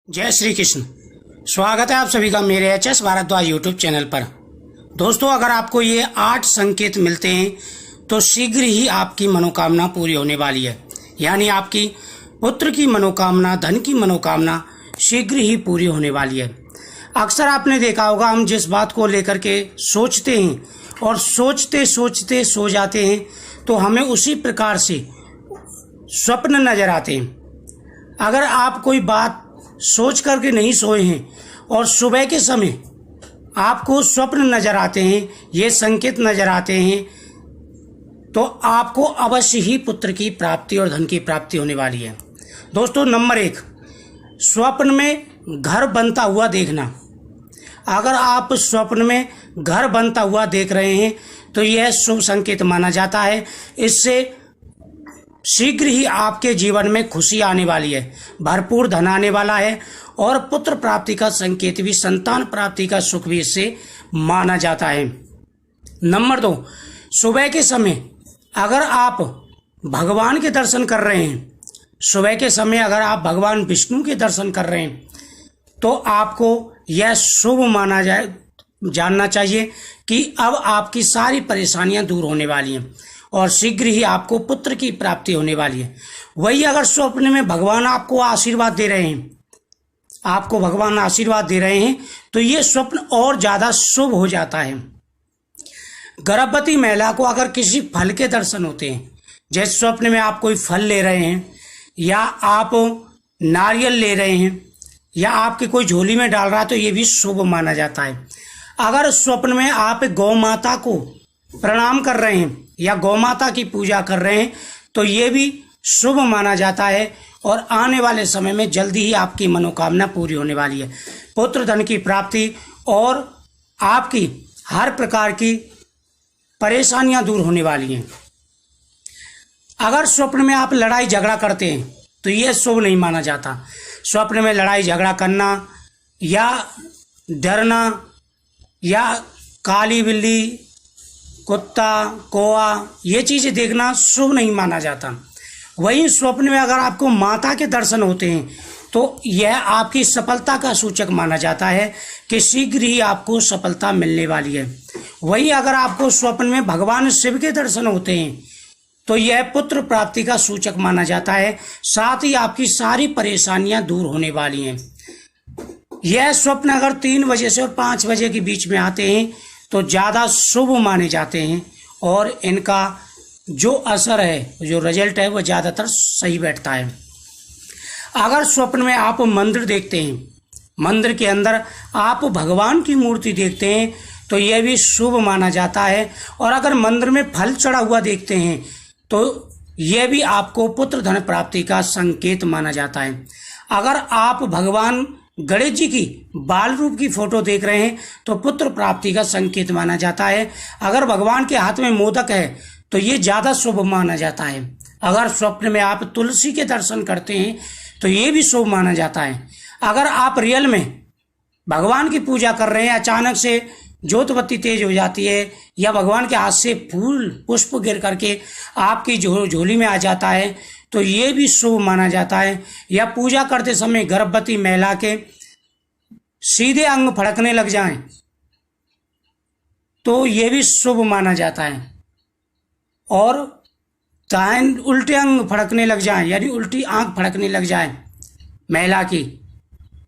जय श्री कृष्ण। स्वागत है आप सभी का मेरे HS भारद्वाज यूट्यूब चैनल पर। दोस्तों, अगर आपको ये 8 संकेत मिलते हैं तो शीघ्र ही आपकी मनोकामना पूरी होने वाली है। यानी आपकी पुत्र की मनोकामना, धन की मनोकामना शीघ्र ही पूरी होने वाली है। अक्सर आपने देखा होगा, हम जिस बात को लेकर के सोचते हैं और सोचते सोचते सो जाते हैं तो हमें उसी प्रकार से स्वप्न नजर आते हैं। अगर आप कोई बात सोच करके नहीं सोए हैं और सुबह के समय आपको स्वप्न नजर आते हैं, ये संकेत नजर आते हैं, तो आपको अवश्य ही पुत्र की प्राप्ति और धन की प्राप्ति होने वाली है। दोस्तों, नंबर 1, स्वप्न में घर बनता हुआ देखना। अगर आप स्वप्न में घर बनता हुआ देख रहे हैं तो यह शुभ संकेत माना जाता है। इससे शीघ्र ही आपके जीवन में खुशी आने वाली है, भरपूर धन आने वाला है और पुत्र प्राप्ति का संकेत भी, संतान प्राप्ति का सुख भी इससे माना जाता है। नंबर 2, सुबह के समय अगर आप भगवान के दर्शन कर रहे हैं, सुबह के समय अगर आप भगवान विष्णु के दर्शन कर रहे हैं तो आपको यह शुभ माना जानना चाहिए कि अब आपकी सारी परेशानियां दूर होने वाली हैं और शीघ्र ही आपको पुत्र की प्राप्ति होने वाली है। वही अगर स्वप्न में भगवान आपको आशीर्वाद दे रहे हैं, आपको भगवान आशीर्वाद दे रहे हैं तो ये स्वप्न और ज़्यादा शुभ हो जाता है। गर्भवती महिला को अगर किसी फल के दर्शन होते हैं, जैसे स्वप्न में आप कोई फल ले रहे हैं या आप नारियल ले रहे हैं या आपके कोई झोली में डाल रहा है तो ये भी शुभ माना जाता है। अगर स्वप्न में आप गौ माता को प्रणाम कर रहे हैं या गौ माता की पूजा कर रहे हैं तो ये भी शुभ माना जाता है और आने वाले समय में जल्दी ही आपकी मनोकामना पूरी होने वाली है। पुत्र धन की प्राप्ति और आपकी हर प्रकार की परेशानियां दूर होने वाली हैं। अगर स्वप्न में आप लड़ाई झगड़ा करते हैं तो यह शुभ नहीं माना जाता। स्वप्न में लड़ाई झगड़ा करना या डरना या काली बिल्ली, कुत्ता, कौआ, ये चीज़ें देखना शुभ नहीं माना जाता। वहीं स्वप्न में अगर आपको माता के दर्शन होते हैं तो यह आपकी सफलता का सूचक माना जाता है कि शीघ्र ही आपको सफलता मिलने वाली है। वहीं अगर आपको स्वप्न में भगवान शिव के दर्शन होते हैं तो यह पुत्र प्राप्ति का सूचक माना जाता है, साथ ही आपकी सारी परेशानियां दूर होने वाली हैं। यह स्वप्न अगर 3 बजे से और 5 बजे के बीच में आते हैं तो ज़्यादा शुभ माने जाते हैं और इनका जो असर है, जो रिजल्ट है, वो ज़्यादातर सही बैठता है। अगर स्वप्न में आप मंदिर देखते हैं, मंदिर के अंदर आप भगवान की मूर्ति देखते हैं तो यह भी शुभ माना जाता है। और अगर मंदिर में फल चढ़ा हुआ देखते हैं तो यह भी आपको पुत्र धन प्राप्ति का संकेत माना जाता है। अगर आप भगवान गणेश जी की बाल रूप की फोटो देख रहे हैं तो पुत्र प्राप्ति का संकेत माना जाता है। अगर भगवान के हाथ में मोदक है तो ये ज़्यादा शुभ माना जाता है। अगर स्वप्न में आप तुलसी के दर्शन करते हैं तो ये भी शुभ माना जाता है। अगर आप रियल में भगवान की पूजा कर रहे हैं, अचानक से ज्योत बत्ती तेज हो जाती है या भगवान के हाथ से फूल पुष्प गिर करके आपकी झोली में आ जाता है तो ये भी शुभ माना जाता है। या पूजा करते समय गर्भवती महिला के सीधे अंग फड़कने लग जाएं तो ये भी शुभ माना जाता है। और दाएं उल्टे अंग फड़कने लग जाएं, यानी उल्टी आंख फड़कने लग जाए महिला की,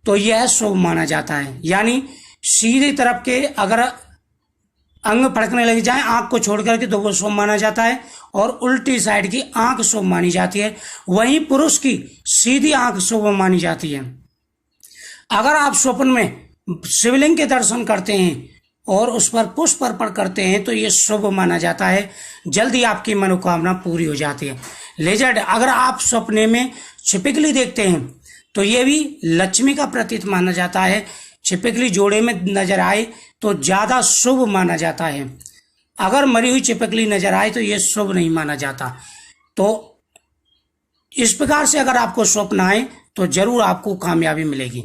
तो यह शुभ माना जाता है। यानी सीधी तरफ के अगर अंग फड़कने लग जाए आंख को छोड़ करके तो वो शुभ माना जाता है और उल्टी साइड की आंख शुभ मानी जाती है। वहीं पुरुष की सीधी आंख शुभ मानी जाती है। अगर आप स्वप्न में शिवलिंग के दर्शन करते हैं और उस पर पुष्प अर्पण करते हैं तो ये शुभ माना जाता है, जल्दी आपकी मनोकामना पूरी हो जाती है। लेजर्ड, अगर आप सपने में छिपकली देखते हैं तो ये भी लक्ष्मी का प्रतीक माना जाता है। छिपकली जोड़े में नजर आए तो ज़्यादा शुभ माना जाता है। अगर मरी हुई छिपकली नजर आए तो यह शुभ नहीं माना जाता। तो इस प्रकार से अगर आपको स्वप्न आए तो जरूर आपको कामयाबी मिलेगी।